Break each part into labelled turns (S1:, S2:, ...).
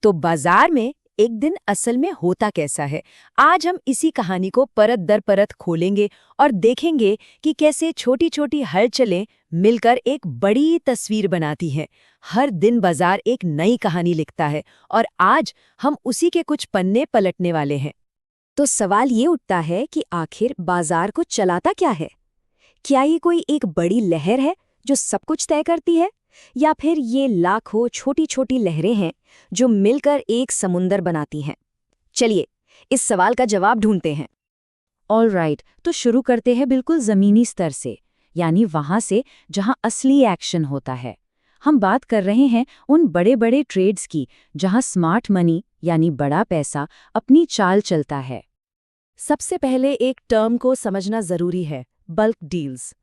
S1: तो बाजार में एक दिन असल में होता कैसा है, आज हम इसी कहानी को परत दर परत खोलेंगे और देखेंगे कि कैसे छोटी छोटी हलचलें मिलकर एक बड़ी तस्वीर बनाती हैं। हर दिन बाजार एक नई कहानी लिखता है और आज हम उसी के कुछ पन्ने पलटने वाले हैं।
S2: तो सवाल ये उठता है कि आखिर बाजार को चलाता क्या है? क्या ये कोई एक बड़ी लहर है जो सब कुछ तय करती है, या फिर ये लाखों छोटी छोटी लहरें हैं जो मिलकर एक समुंदर बनाती हैं? चलिए इस सवाल का जवाब ढूंढते हैं। ऑलराइट, तो शुरू करते हैं बिल्कुल ज़मीनी स्तर से, यानी वहां से जहां असली एक्शन होता है। हम बात कर रहे हैं उन बड़े बड़े ट्रेड्स की जहां स्मार्ट मनी यानी बड़ा पैसा अपनी चाल चलता है।
S1: सबसे पहले एक टर्म को समझना जरूरी है, बल्क डील्स।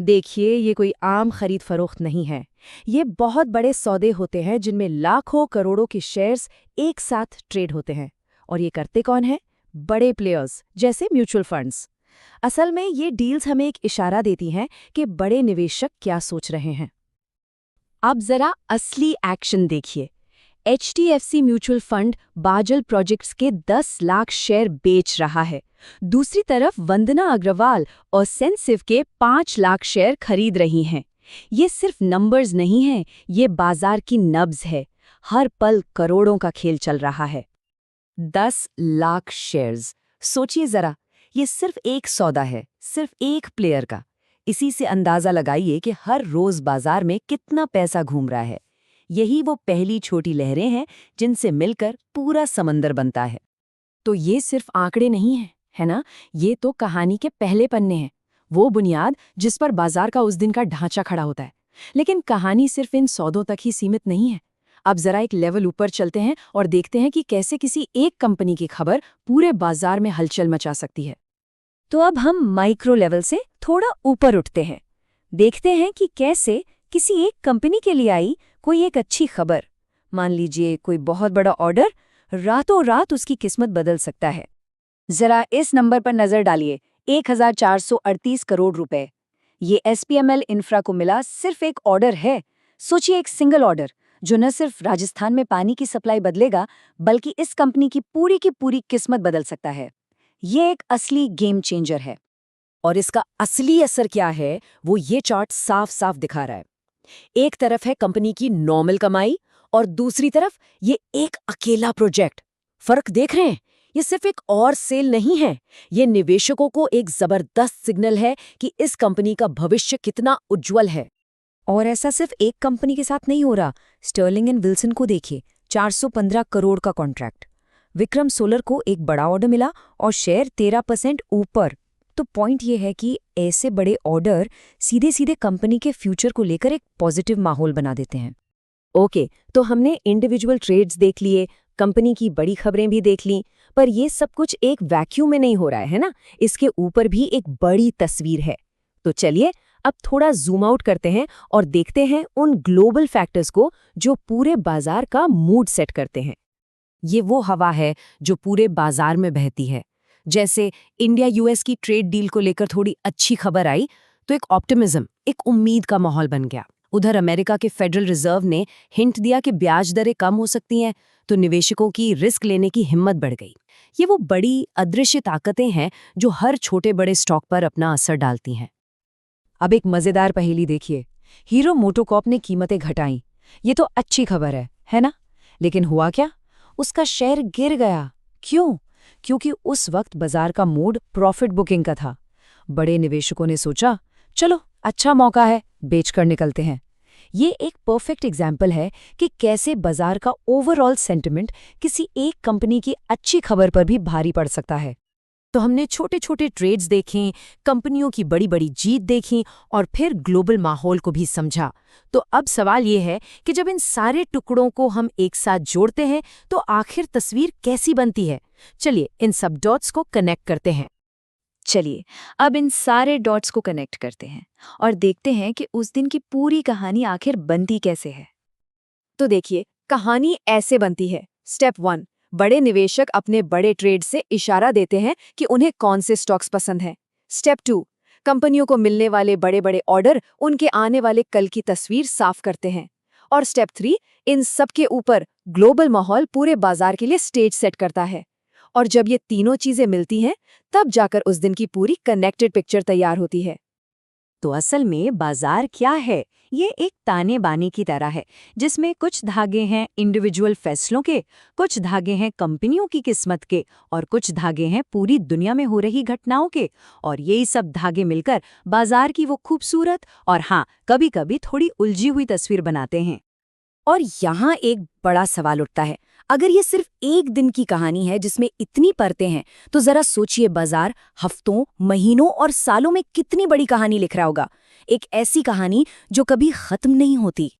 S1: देखिए, ये कोई आम खरीद फरोख्त नहीं है। ये बहुत बड़े सौदे होते हैं जिनमें लाखों करोड़ों के शेयर्स एक साथ ट्रेड होते हैं। और ये करते कौन है? बड़े प्लेयर्स जैसे म्यूचुअल फंड्स। असल में ये डील्स हमें एक इशारा देती हैं कि बड़े निवेशक क्या सोच रहे हैं।
S2: अब जरा असली एक्शन देखिए। HDFC म्यूचुअल फंड बाजल प्रोजेक्ट्स के 10 लाख शेयर बेच रहा है। दूसरी तरफ वंदना अग्रवाल और सेंसिव के 5 लाख शेयर खरीद रही हैं। ये सिर्फ नंबर्स नहीं हैं, ये बाजार की नब्ज है। हर पल करोड़ों का खेल चल रहा है।
S1: 10 लाख शेयर्स, सोचिए जरा, ये सिर्फ एक सौदा है, सिर्फ एक प्लेयर का। इसी से अंदाजा लगाइए कि हर रोज बाजार में कितना पैसा घूम रहा है। यही वो पहली छोटी लहरें हैं जिनसे मिलकर पूरा समंदर बनता है।
S2: तो ये सिर्फ आंकड़े नहीं हैं, है ना? ये तो कहानी के पहले पन्ने हैं, वो बुनियाद जिस पर बाजार का उस दिन का ढांचा खड़ा होता है। लेकिन कहानी सिर्फ इन सौदों तक ही सीमित नहीं है। अब जरा एक लेवल ऊपर चलते हैं और देखते हैं कि कैसे किसी एक कंपनी की खबर पूरे बाजार में हलचल मचा सकती है। तो अब हम माइक्रो लेवल से थोड़ा ऊपर उठते हैं। देखते हैं कि कैसे किसी एक कंपनी के लिए आई कोई एक अच्छी खबर, मान लीजिए कोई बहुत बड़ा ऑर्डर, रातों रात उसकी किस्मत बदल सकता है। जरा इस नंबर पर नजर डालिए, 1438 करोड़ रुपए। ये SPML इंफ्रा को मिला सिर्फ एक ऑर्डर है। सोचिए, एक सिंगल ऑर्डर जो न सिर्फ राजस्थान में पानी की सप्लाई बदलेगा, बल्कि इस कंपनी की पूरी किस्मत बदल सकता है। ये एक असली गेम चेंजर है।
S1: और इसका असली असर क्या है, वो ये चार्ट साफ साफ दिखा रहा है। एक तरफ है कंपनी की नॉर्मल कमाई और दूसरी तरफ ये एक अकेला प्रोजेक्ट। फर्क देख रहे हैं? ये सिर्फ एक और सेल नहीं है, ये निवेशकों को एक जबरदस्त सिग्नल है कि इस कंपनी का भविष्य कितना उज्जवल है।
S2: और ऐसा सिर्फ एक कंपनी के साथ नहीं हो रहा। स्टर्लिंग एंड विल्सन को देखिए, 415 करोड़ का कॉन्ट्रैक्ट। विक्रम सोलर को एक बड़ा ऑर्डर मिला और शेयर 13% ऊपर। तो पॉइंट ये है कि ऐसे बड़े ऑर्डर सीधे सीधे कंपनी के फ्यूचर को लेकर एक पॉजिटिव माहौल बना देते हैं।
S1: ओके, तो हमने इंडिविजुअल ट्रेड्स देख लिए, कंपनी की बड़ी खबरें भी देख लीं, पर ये सब कुछ एक वैक्यूम में नहीं हो रहा है ना? इसके ऊपर भी एक बड़ी तस्वीर है। तो चलिए अब थोड़ा जूम आउट करते हैं और देखते हैं उन ग्लोबल फैक्टर्स को जो पूरे बाजार का मूड सेट करते हैं। ये वो हवा है जो पूरे बाजार में बहती है। जैसे इंडिया US की ट्रेड डील को लेकर थोड़ी अच्छी खबर आई तो एक ऑप्टिमिज्म, एक उम्मीद का माहौल बन गया। उधर अमेरिका के फेडरल रिजर्व ने हिंट दिया कि ब्याज दरें कम हो सकती हैं, तो निवेशकों की रिस्क लेने की हिम्मत बढ़ गई। ये वो बड़ी अदृश्य ताकतें हैं जो हर छोटे बड़े स्टॉक पर अपना असर डालती हैं।
S2: अब एक मजेदार पहेली देखिए। हीरो मोटोकॉर्प ने कीमतें घटाई। ये तो अच्छी खबर है ना? लेकिन हुआ क्या? उसका शेयर गिर गया। क्यों? क्योंकि उस वक्त बाजार का मूड प्रॉफिट बुकिंग का था। बड़े निवेशकों ने सोचा, चलो अच्छा मौका है, बेचकर निकलते हैं। ये एक परफेक्ट एग्जाम्पल है कि कैसे बाजार का ओवरऑल सेंटिमेंट किसी एक कंपनी की अच्छी खबर पर भी भारी पड़ सकता है।
S1: तो हमने छोटे छोटे ट्रेड्स देखें, कंपनियों की बड़ी बड़ी जीत देखी और फिर ग्लोबल माहौल को भी समझा। तो अब सवाल ये है कि जब इन सारे टुकड़ों को हम एक साथ जोड़ते हैं तो आखिर तस्वीर कैसी बनती है? चलिए इन सब डॉट्स को कनेक्ट करते हैं।
S2: चलिए अब इन सारे डॉट्स को कनेक्ट करते हैं और देखते हैं कि उस दिन की पूरी कहानी आखिर बनती कैसे है।
S1: तो देखिए, कहानी ऐसे बनती है। स्टेप 1, बड़े निवेशक अपने बड़े ट्रेड से इशारा देते हैं कि उन्हें कौन से स्टॉक्स पसंद हैं। स्टेप 2, कंपनियों को मिलने वाले बड़े बड़े ऑर्डर उनके आने वाले कल की तस्वीर साफ करते हैं।
S2: और स्टेप 3, इन सब के ऊपर ग्लोबल माहौल पूरे बाजार के लिए स्टेज सेट करता है। और जब ये तीनों चीजें मिलती हैं, तब जाकर उस दिन की पूरी कनेक्टेड पिक्चर तैयार होती है।
S3: तो असल में बाजार क्या है? ये एक ताने बाने की तरह है, जिसमें कुछ धागे हैं इंडिविजुअल फैसलों के, कुछ धागे हैं कंपनियों की किस्मत के, और कुछ धागे हैं पूरी दुनिया में हो रही घटनाओं के। और यही सब धागे मिलकर बाजार की वो खूबसूरत और हाँ, कभी-कभी थोड़ी उलझी हुई तस्वीर बनाते हैं।
S2: और यहाँ एक बड़ा सवाल उठता है, अगर ये सिर्फ एक दिन की कहानी है जिसमें इतनी परतें हैं, तो जरा सोचिए बाजार हफ्तों, महीनों और सालों में कितनी बड़ी कहानी लिख रहा होगा। एक ऐसी कहानी जो कभी खत्म नहीं होती।